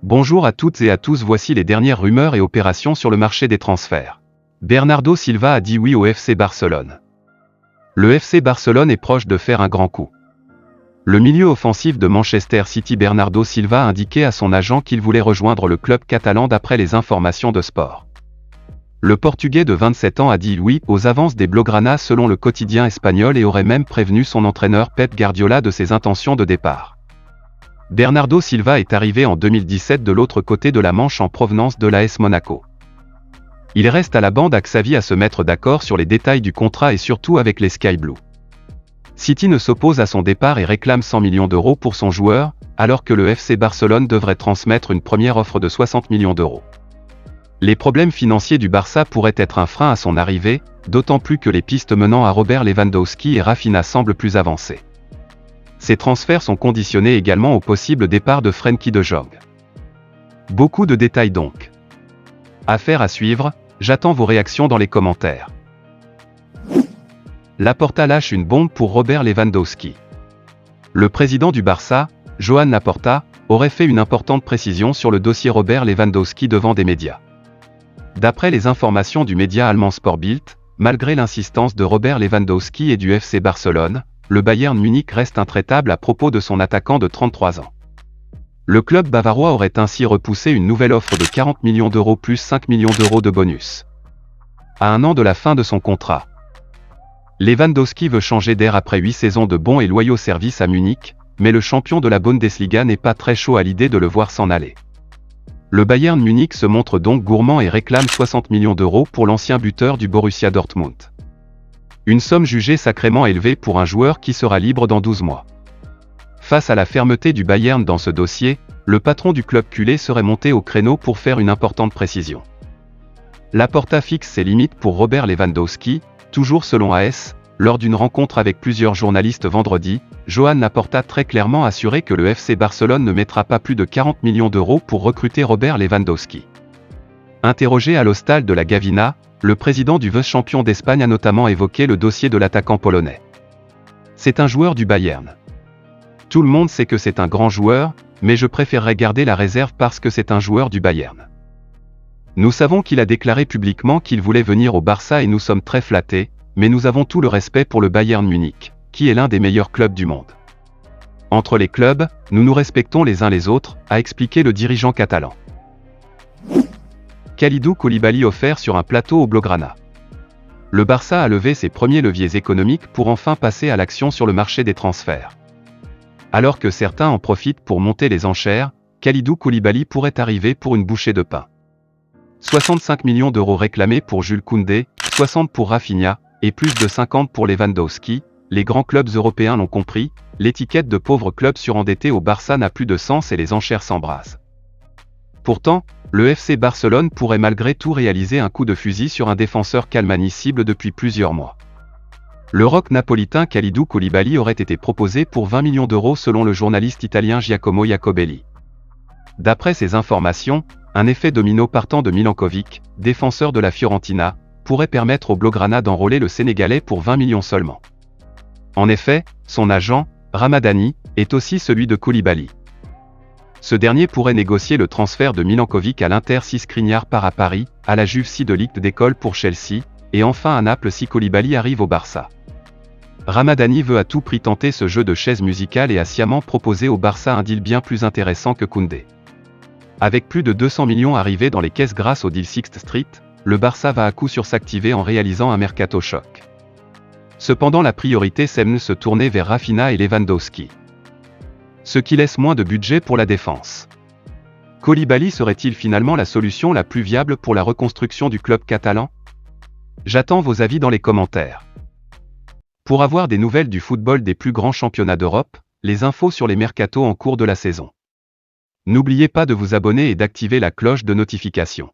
Bonjour à toutes et à tous, voici les dernières rumeurs et opérations sur le marché des transferts. Bernardo Silva a dit oui au FC Barcelone. Le FC Barcelone est proche de faire un grand coup. Le milieu offensif de Manchester City Bernardo Silva a indiqué à son agent qu'il voulait rejoindre le club catalan d'après les informations de Sport. Le Portugais de 27 ans a dit oui aux avances des Blaugrana selon le quotidien espagnol et aurait même prévenu son entraîneur Pep Guardiola de ses intentions de départ. Bernardo Silva est arrivé en 2017 de l'autre côté de la Manche en provenance de l'AS Monaco. Il reste à la bande à Xavi à se mettre d'accord sur les détails du contrat et surtout avec les Sky Blues. City ne s'oppose à son départ et réclame 100 millions d'euros pour son joueur, alors que le FC Barcelone devrait transmettre une première offre de 60 millions d'euros. Les problèmes financiers du Barça pourraient être un frein à son arrivée, d'autant plus que les pistes menant à Robert Lewandowski et Rafinha semblent plus avancées. Ces transferts sont conditionnés également au possible départ de Frenkie de Jong. Beaucoup de détails donc. Affaire à suivre, j'attends vos réactions dans les commentaires. Laporta lâche une bombe pour Robert Lewandowski. Le président du Barça, Joan Laporta, aurait fait une importante précision sur le dossier Robert Lewandowski devant des médias. D'après les informations du média allemand Sport Bild, malgré l'insistance de Robert Lewandowski et du FC Barcelone, le Bayern Munich reste intraitable à propos de son attaquant de 33 ans. Le club bavarois aurait ainsi repoussé une nouvelle offre de 40 millions d'euros plus 5 millions d'euros de bonus. À un an de la fin de son contrat. Lewandowski veut changer d'air après 8 saisons de bons et loyaux services à Munich, mais le champion de la Bundesliga n'est pas très chaud à l'idée de le voir s'en aller. Le Bayern Munich se montre donc gourmand et réclame 60 millions d'euros pour l'ancien buteur du Borussia Dortmund. Une somme jugée sacrément élevée pour un joueur qui sera libre dans 12 mois. Face à la fermeté du Bayern dans ce dossier, le patron du club culé serait monté au créneau pour faire une importante précision. Laporta fixe ses limites pour Robert Lewandowski, toujours selon AS, lors d'une rencontre avec plusieurs journalistes vendredi, Joan Laporta a très clairement assuré que le FC Barcelone ne mettra pas plus de 40 millions d'euros pour recruter Robert Lewandowski. Interrogé à l'hostal de la Gavina, le président du vice-champion d'Espagne a notamment évoqué le dossier de l'attaquant polonais. C'est un joueur du Bayern. Tout le monde sait que c'est un grand joueur, mais je préférerais garder la réserve parce que c'est un joueur du Bayern. Nous savons qu'il a déclaré publiquement qu'il voulait venir au Barça et nous sommes très flattés, mais nous avons tout le respect pour le Bayern Munich, qui est l'un des meilleurs clubs du monde. Entre les clubs, nous nous respectons les uns les autres, a expliqué le dirigeant catalan. Kalidou Koulibaly offert sur un plateau au Blaugrana. Le Barça a levé ses premiers leviers économiques pour enfin passer à l'action sur le marché des transferts. Alors que certains en profitent pour monter les enchères, Kalidou Koulibaly pourrait arriver pour une bouchée de pain. 65 millions d'euros réclamés pour Jules Koundé, 60 pour Rafinha, et plus de 50 pour Lewandowski, les grands clubs européens l'ont compris, l'étiquette de pauvre club surendetté au Barça n'a plus de sens et les enchères s'embrasent. Pourtant, le FC Barcelone pourrait malgré tout réaliser un coup de fusil sur un défenseur qu'Allemagne cible depuis plusieurs mois. Le rock napolitain Kalidou Koulibaly aurait été proposé pour 20 millions d'euros selon le journaliste italien Giacomo Jacobelli. D'après ces informations, un effet domino partant de Milankovic, défenseur de la Fiorentina, pourrait permettre au Blaugrana d'enrôler le Sénégalais pour 20 millions seulement. En effet, son agent, Ramadani, est aussi celui de Koulibaly. Ce dernier pourrait négocier le transfert de Milankovic à l'Inter si Skriniar part à Paris, à la Juve si de Ligt d'école pour Chelsea, et enfin à Naples si Koulibaly arrive au Barça. Ramadani veut à tout prix tenter ce jeu de chaises musicales et a sciemment proposé au Barça un deal bien plus intéressant que Koundé. Avec plus de 200 millions arrivés dans les caisses grâce au deal Sixth Street, le Barça va à coup sûr s'activer en réalisant un mercato choc. Cependant la priorité semble se tourner vers Rafinha et Lewandowski. Ce qui laisse moins de budget pour la défense. Koulibaly serait-il finalement la solution la plus viable pour la reconstruction du club catalan? J'attends vos avis dans les commentaires. Pour avoir des nouvelles du football des plus grands championnats d'Europe, les infos sur les mercatos en cours de la saison. N'oubliez pas de vous abonner et d'activer la cloche de notification.